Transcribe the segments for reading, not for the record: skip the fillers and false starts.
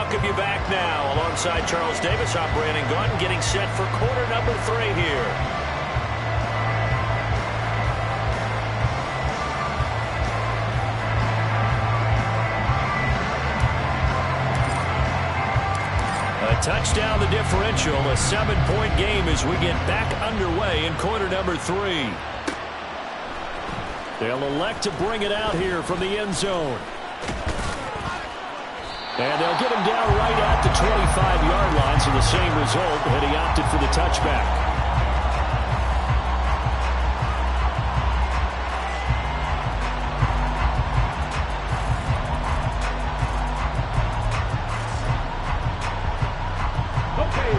welcome you back now. Alongside Charles Davis, I'm Brandon Gunn, getting set for quarter number 3 here. A touchdown the differential, a 7-point game as we get back underway in quarter number 3. They'll elect to bring it out here from the end zone. And they'll get him down right at the 25-yard line, so the same result, and he opted for the touchback.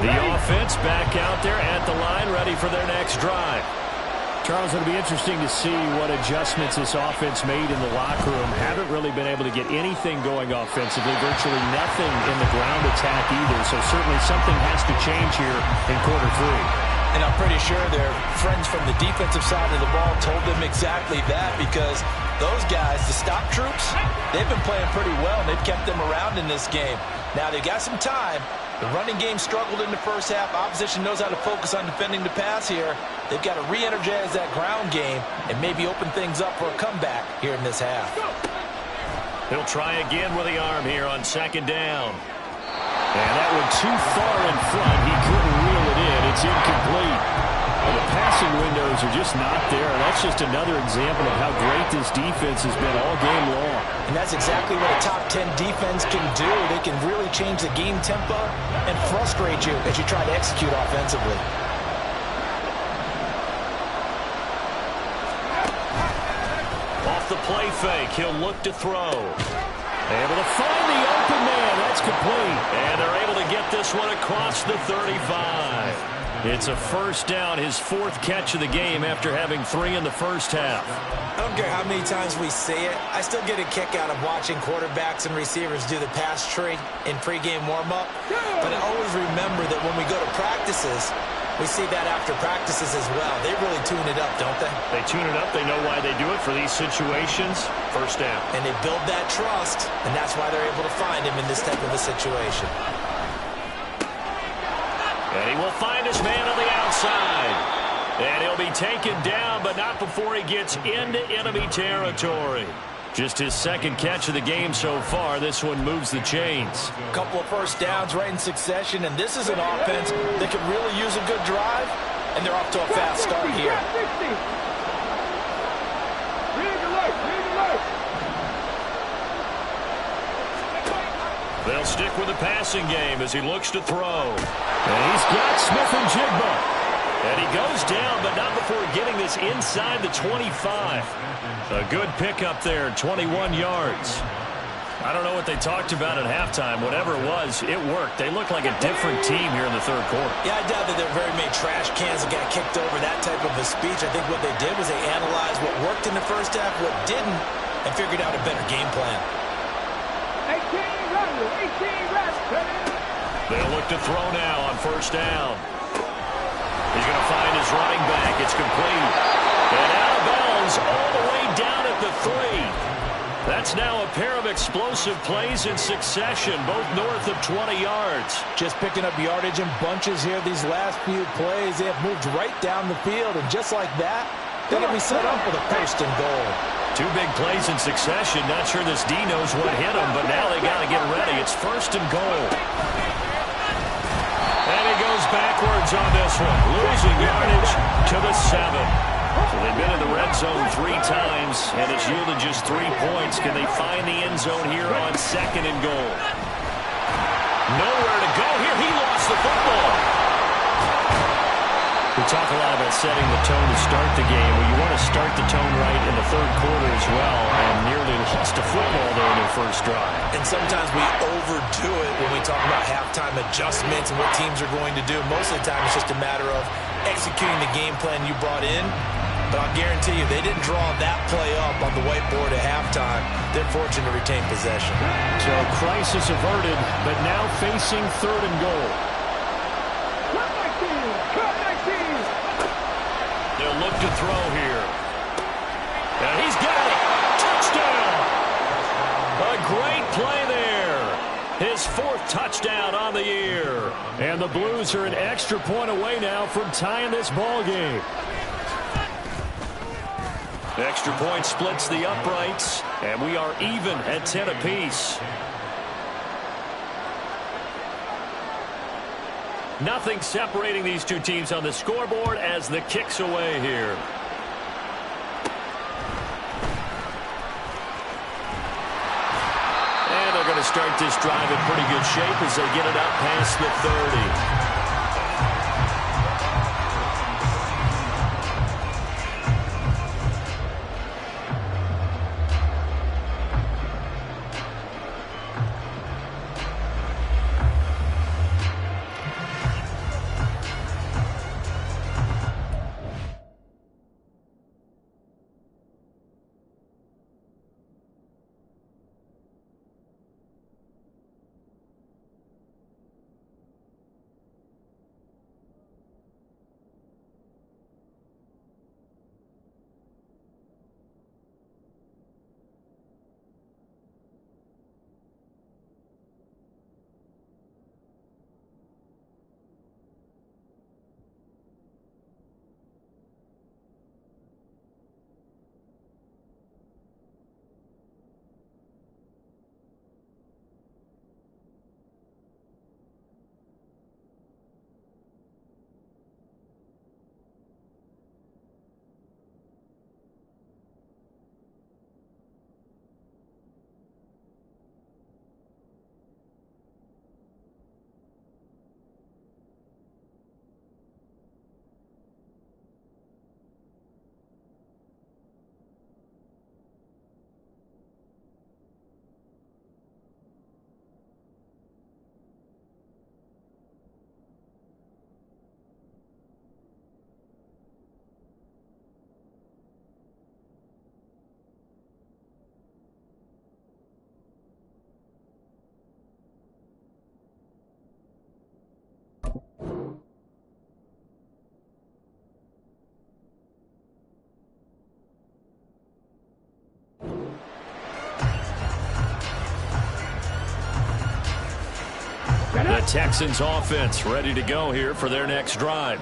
The offense back out there at the line, ready for their next drive. Charles, it'll be interesting to see what adjustments this offense made in the locker room. Haven't really been able to get anything going offensively, virtually nothing in the ground attack either. So certainly something has to change here in quarter 3. And I'm pretty sure their friends from the defensive side of the ball told them exactly that, because those guys, the stop troops, they've been playing pretty well, and they've kept them around in this game. Now they've got some time. The running game struggled in the first half. Opposition knows how to focus on defending the pass here. They've got to re-energize that ground game and maybe open things up for a comeback here in this half. He'll try again with the arm here on second down. And that one too far in front. He couldn't reel it in. It's incomplete. Well, the passing windows are just not there. That's just another example of how great this defense has been all game long. And that's exactly what a top 10 defense can do. They can really change the game tempo and frustrate you as you try to execute offensively. Off the play fake, he'll look to throw. Able to find the open man. That's complete. And they're able to get this one across the 35. It's a first down, his 4th catch of the game after having 3 in the first half. I don't care how many times we say it, I still get a kick out of watching quarterbacks and receivers do the pass tree in pregame warm-up. But I always remember that when we go to practices, we see that after practices as well. They really tune it up, don't they? They tune it up. They know why they do it for these situations. First down. And they build that trust, and that's why they're able to find him in this type of a situation. And he will find his man on the outside. And he'll be taken down, but not before he gets into enemy territory. Just his 2nd catch of the game so far. This one moves the chains. A couple of first downs right in succession, and this is an offense that could really use a good drive, and they're off to a fast start here. They'll stick with the passing game as he looks to throw. And he's got Smith and Jigba. And he goes down, but not before getting this inside the 25. A good pickup there, 21 yards. I don't know what they talked about at halftime. Whatever it was, it worked. They look like a different team here in the 3rd quarter. Yeah, I doubt that there are very many trash cans that got kicked over, that type of a speech. I think what they did was they analyzed what worked in the first half, what didn't, and figured out a better game plan. They'll look to throw now on first down. He's going to find his running back. It's complete. And out of bounds all the way down at the 3. That's now a pair of explosive plays in succession, both north of 20 yards. Just picking up yardage in bunches here these last few plays. They have moved right down the field, and just like that, they're going to be set up with a first and goal. 2 big plays in succession. Not sure this D knows what hit him, but now they got to get ready. It's first and goal. And he goes backwards on this one, losing yardage to the 7. So they've been in the red zone 3 times, and it's yielded just 3 points. Can they find the end zone here on 2nd and goal? Nowhere to go here. He lost the football. We talk a lot about setting the tone to start the game. Well, you want to start the tone right in the 3rd quarter as well, and nearly lost a football there in their first drive. And sometimes we overdo it when we talk about halftime adjustments and what teams are going to do. Most of the time, it's just a matter of executing the game plan you brought in. But I'll guarantee you, they didn't draw that play up on the whiteboard at halftime. They're fortunate to retain possession. So crisis averted, but now facing 3rd and goal. They'll look to throw here. And he's got it. Touchdown. A great play there. His 4th the Blues are an extra point away now from tying this ball game. Extra point splits the uprights, and we are even at 10 apiece. Nothing separating these two teams on the scoreboard as the kick's away here. And they're going to start this drive in pretty good shape as they get it up past the 30. The Texans offense ready to go here for their next drive.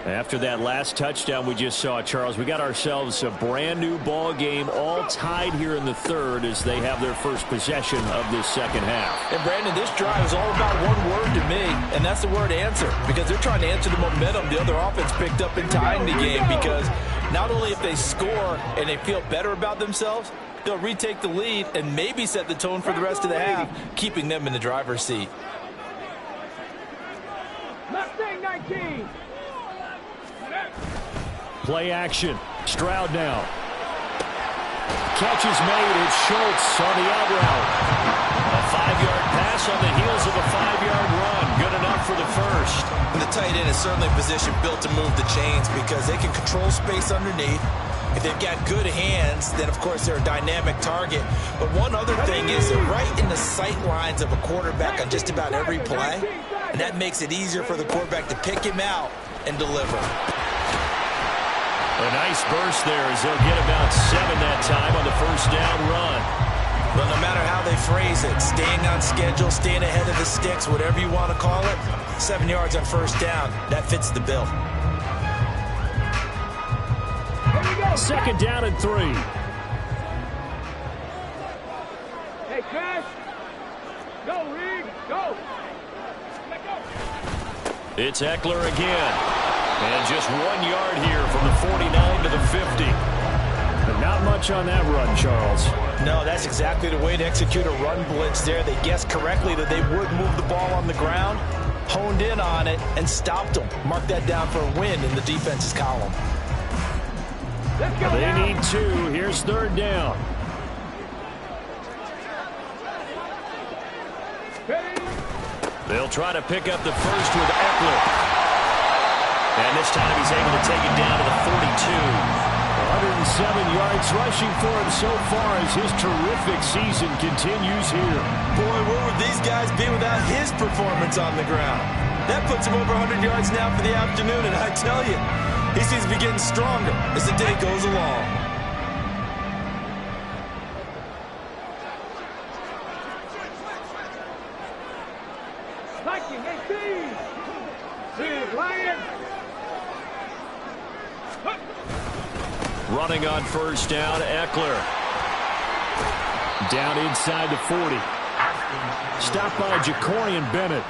After that last touchdown we just saw, Charles, we got ourselves a brand new ball game, all tied here in the third as they have their first possession of this second half. And Brandon, this drive is all about one word to me, and that's the word answer, because they're trying to answer the momentum the other offense picked up in tying the game, because not only if they score and they feel better about themselves, they'll retake the lead and maybe set the tone for the rest of the half, keeping them in the driver's seat. Mustang 19. Play action. Stroud now. Catch is made. It's Schultz on the out route. A 5-yard pass on the heels of a 5-yard run. Good enough for the first. And the tight end is certainly a position built to move the chains because they can control space underneath. If they've got good hands, then of course they're a dynamic target. But one other thing is they're right in the sight lines of a quarterback on just about every play. And that makes it easier for the quarterback to pick him out and deliver. A nice burst there as they'll get about 7 that time on the first down run. But no matter how they phrase it, staying on schedule, staying ahead of the sticks, whatever you want to call it, 7 yards on first down, that fits the bill. Second down and 3. Hey, Crash. Go, Reed. Go. It's Eckler again. And just 1 yard here from the 49 to the 50. But not much on that run, Charles. No, that's exactly the way to execute a run blitz there. They guessed correctly that they would move the ball on the ground, honed in on it, and stopped them. Mark that down for a win in the defense's column. Let's go. They need 2. Here's third down. They'll try to pick up the first with Eckler. And this time he's able to take it down to the 42. 107 yards rushing for him so far as his terrific season continues here. Boy, where would these guys be without his performance on the ground? That puts him over 100 yards now for the afternoon, and I tell you, he seems to be getting stronger as the day goes along. Viking 18. Running on first down, Eckler. Down inside the 40. Stopped by Jacorian Bennett.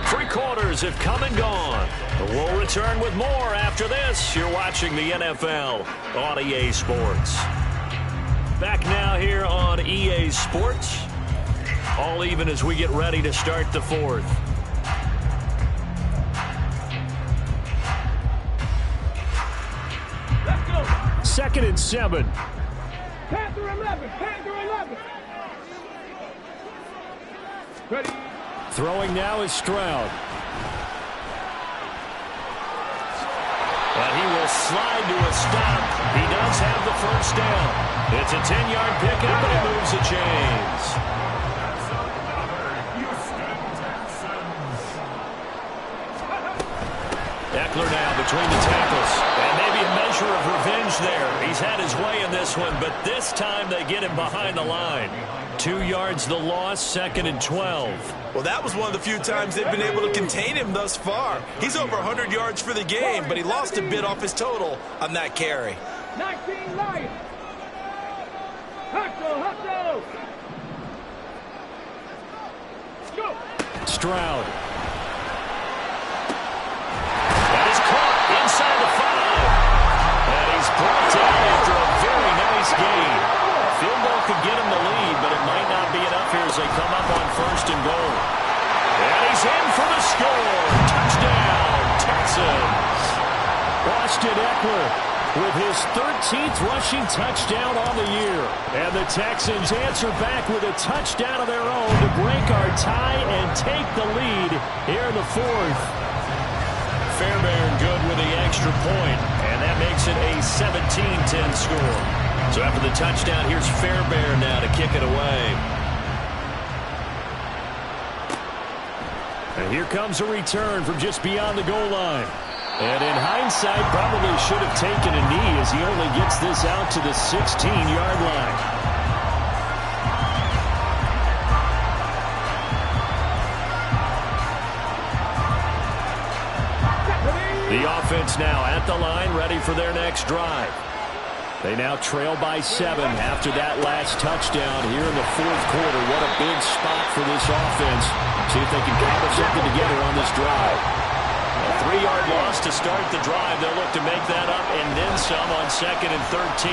3 quarters have come and gone. We'll return with more after this. You're watching the NFL on EA Sports. Back now here on EA Sports. All even as we get ready to start the 4th. Let's go. 2nd and 7. Panther 11. Panther 11. Ready. Throwing now is Stroud. And he will slide to a stop. He does have the first down. It's a 10-yard pickup, and he moves the chains. Eckler now between the tackles. And maybe a measure of revenge there. He's had his way in this one, but this time they get him behind the line. 2 yards the loss, 2nd and 12. Well, that was one of the few times they've been able to contain him thus far. He's over 100 yards for the game, but he lost a bit off his total on that carry. 19 Lions. Hustle, hustle. Go. Stroud. That is caught inside the 5. And he's brought down after a very nice gain. Field goal could get him the lead, but it might not be enough here as they come up on 1st and goal. And he's in for the score. Touchdown, Texans. Austin Eckler with his 13th rushing touchdown on the year. And the Texans answer back with a touchdown of their own to break our tie and take the lead here in the 4th. Fairbairn good with the extra point, and that makes it a 17-10 score. So after the touchdown, here's Fairbairn now to kick it away. And here comes a return from just beyond the goal line. And in hindsight, probably should have taken a knee as he only gets this out to the 16-yard line. The offense now at the line, ready for their next drive. They now trail by 7 after that last touchdown here in the 4th quarter. What a big spot for this offense. See if they can cobble something together on this drive. A 3-yard loss to start the drive. They'll look to make that up and then some on 2nd and 13.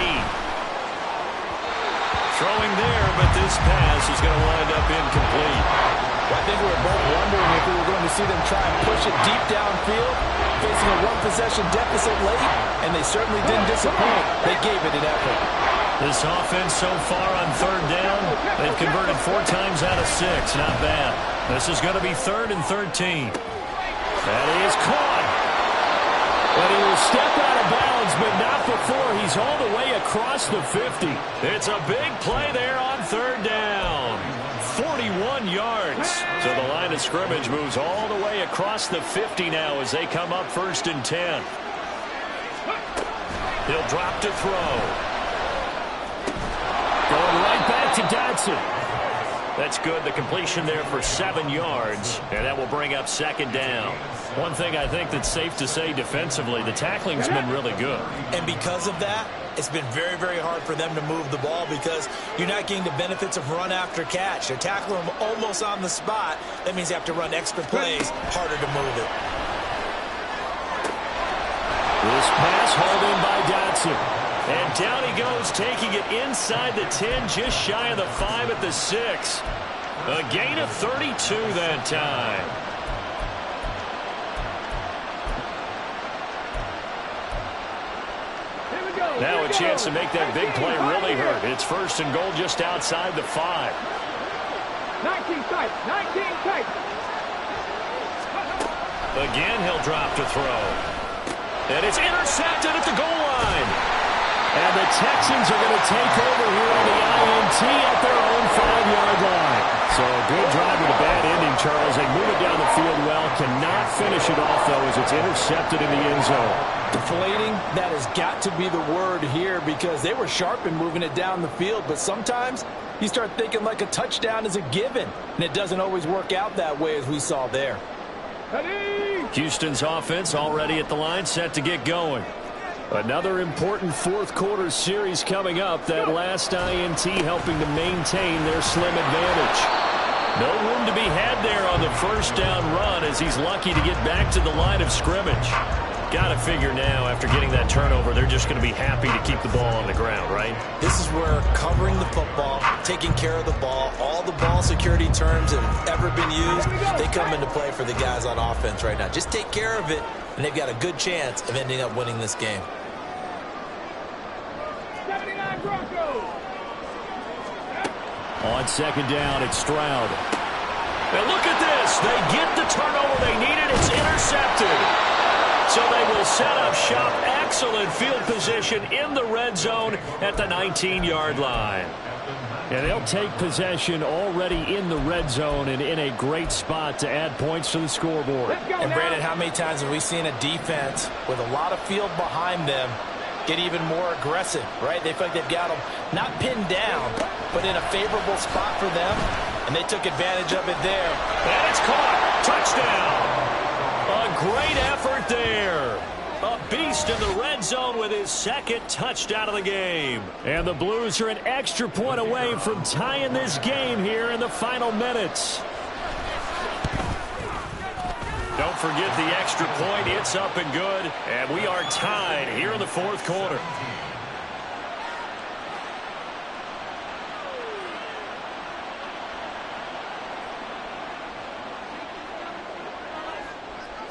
Throwing there, but this pass is going to wind up incomplete. Well, I think we were both wondering if we were going to see them try and push it deep downfield, facing a 1-possession deficit late, and they certainly didn't disappoint. They gave it an effort. This offense so far on 3rd down, they've converted 4 times out of 6. Not bad. This is going to be 3rd and 13. That is caught. But he will step out of bounds, but not before he's all the way across the 50. It's a big play there on 3rd down. 41 yards. So the line of scrimmage moves all the way across the 50 now as they come up 1st and 10. He'll drop to throw. Going right back to Dodson. That's good. The completion there for 7 yards, and that will bring up 2nd down. One thing I think that's safe to say defensively, the tackling's been really good. And because of that, it's been very, very hard for them to move the ball because you're not getting the benefits of run after catch. They're tackling them almost on the spot. That means you have to run extra plays, harder to move it. This pass hauled in by Dodson. And down he goes, taking it inside the 10, just shy of the 5 at the 6. A gain of 32 that time. Now a chance to make that big play really hurt. It's 1st and goal just outside the 5. 19 tight. 19 tight. Again, he'll drop to throw. And it's intercepted at the goal line. And the Texans are going to take over here on the INT at their own 5-yard line. So a good drive with a bad ending, Charles. They move it down the field well, cannot finish it off, though, as it's intercepted in the end zone. Deflating, that has got to be the word here because they were sharp in moving it down the field, but sometimes you start thinking like a touchdown is a given, and it doesn't always work out that way as we saw there. Houston's offense already at the line, set to get going. Another important fourth quarter series coming up. That last INT helping to maintain their slim advantage. No room to be had there on the first down run as he's lucky to get back to the line of scrimmage. Got to figure now after getting that turnover, they're just going to be happy to keep the ball on the ground, right? This is where covering the football, taking care of the ball, all the ball security terms that have ever been used, they come into play for the guys on offense right now. Just take care of it, and they've got a good chance of ending up winning this game. 79 Broncos. On second down, it's Stroud. And look at this. They get the turnover they needed. It's intercepted. So they will set up shop. Excellent field position in the red zone at the 19-yard line. And they'll take possession already in the red zone and in a great spot to add points to the scoreboard. And Brandon, how many times have we seen a defense with a lot of field behind them get even more aggressive, right? They feel like they've got them not pinned down, but in a favorable spot for them, and they took advantage of it there. And it's caught. Touchdown. A great effort there. A beast in the red zone with his second touchdown of the game. And the Blues are an extra point away from tying this game here in the final minutes. Don't forget the extra point. It's up and good. And we are tied here in the fourth quarter.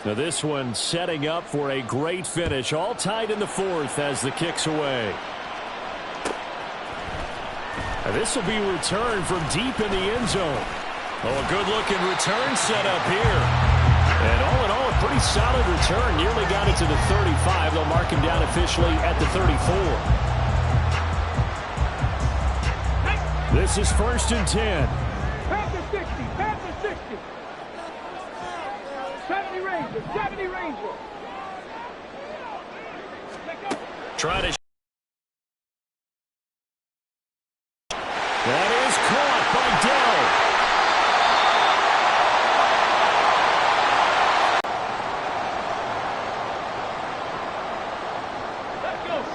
Now this one setting up for a great finish. All tied in the fourth as the kick's away. Now this will be returned from deep in the end zone. Oh, a good-looking return set up here. And all in all, a pretty solid return. Nearly got it to the 35. They'll mark him down officially at the 34. This is 1st and 10. Panther 60, Panther 60. 70 Rangers, 70 Rangers. Try to. That is caught by Dell.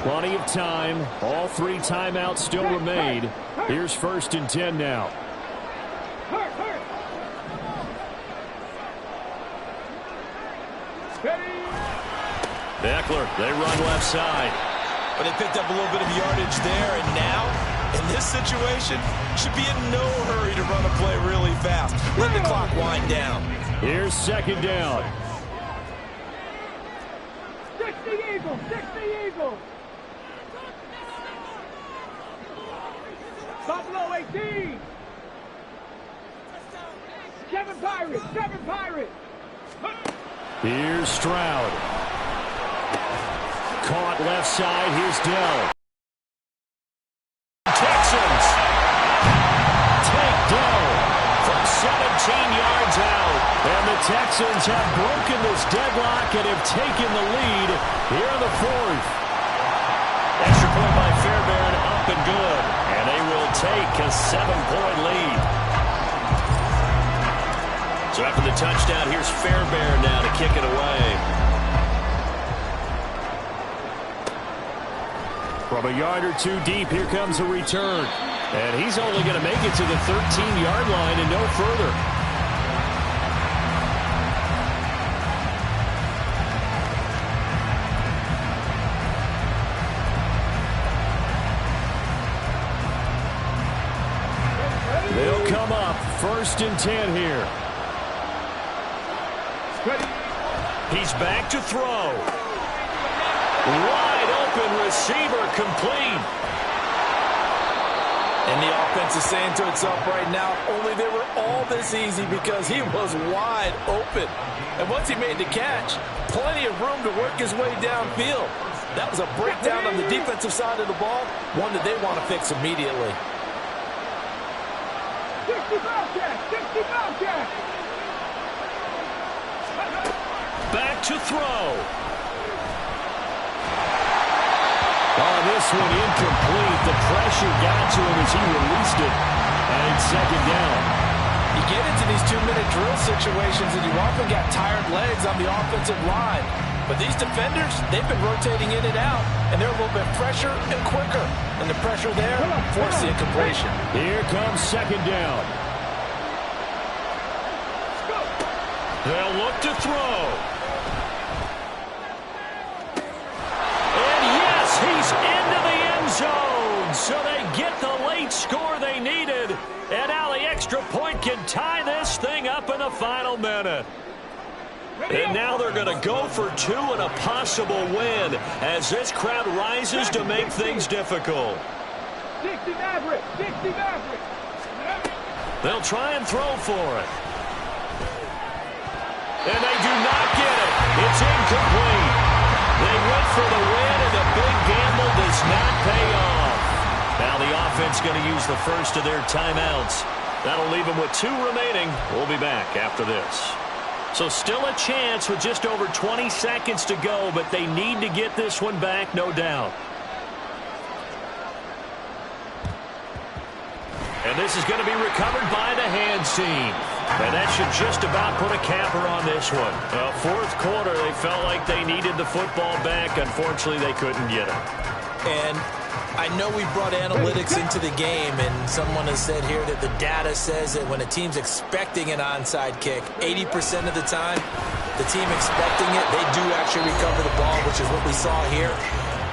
Plenty of time. All three timeouts still remain. Here's 1st and 10 now. Eckler, they run left side. But they picked up a little bit of yardage there, and now, in this situation, should be in no hurry to run a play really fast. Let the clock wind down. Here's 2nd down. 60 Eagles, 60 Eagles. Buffalo 18. 7 Pirates, 7 Pirates. Here's Stroud. Caught left side. Here's Dell. Texans take Dell from 17 yards out. And the Texans have broken this deadlock and have taken the lead here in the fourth. Extra point by Fairbairn, up and good. And they will take a 7-point lead. So after the touchdown, here's Fairbairn now to kick it away. From a yard or two deep, here comes a return. And he's only going to make it to the 13-yard line and no further. They'll come up 1st and 10 here. He's back to throw. Wide open receiver complete. And the offense is saying to itself right now, only they were all this easy because he was wide open. And once he made the catch, plenty of room to work his way downfield. That was a breakdown on the defensive side of the ball, one that they want to fix immediately. 60 Bobcats, 60 Bobcats. to throw. Oh, this one incomplete. The pressure got to him as he released it. And second down. You get into these 2-minute drill situations and you often got tired legs on the offensive line. But these defenders, they've been rotating in and out, and they're a little bit fresher and quicker. And the pressure there forced the incompletion. Here comes second down. They'll look to throw. And yes, he's into the end zone. So they get the late score they needed. And now the extra point can tie this thing up in the final minute. And now they're going to go for two and a possible win as this crowd rises to make things difficult. 60 Maverick, 60 Maverick. They'll try and throw for it. And they do not get it. It's incomplete. They went for the win, and the big gamble does not pay off. Now the offense going to use the first of their timeouts. That'll leave them with 2 remaining. We'll be back after this. So still a chance with just over 20 seconds to go, but they need to get this one back, no doubt. And this is going to be recovered by the hands team. And that should just about put a capper on this one. Fourth quarter, they felt like they needed the football back. Unfortunately, they couldn't get it. And I know we brought analytics into the game, and someone has said here that the data says that when a team's expecting an onside kick, 80% of the time, the team expecting it, they do actually recover the ball, which is what we saw here.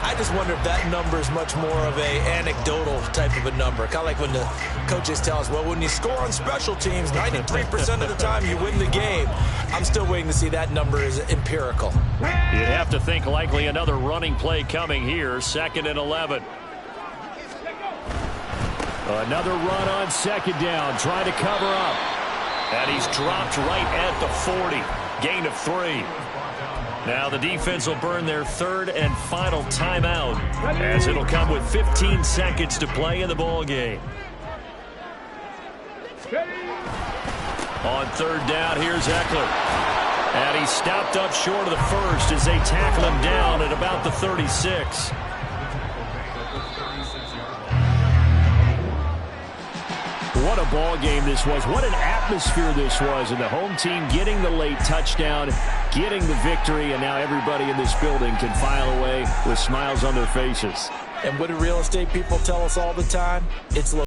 I just wonder if that number is much more of a anecdotal type of a number. Kind of like when the coaches tell us, well, when you score on special teams, 93% of the time you win the game. I'm still waiting to see that number is empirical. You'd have to think likely another running play coming here, 2nd and 11. Another run on second down, trying to cover up. And he's dropped right at the 40. Gain of 3. Now the defense will burn their 3rd and final timeout as it'll come with 15 seconds to play in the ball game. On 3rd down, here's Eckler. And he's stopped up short of the first as they tackle him down at about the 36. What a ball game this was. What an atmosphere this was. And the home team getting the late touchdown, getting the victory, and now everybody in this building can file away with smiles on their faces. And what do real estate people tell us all the time? It's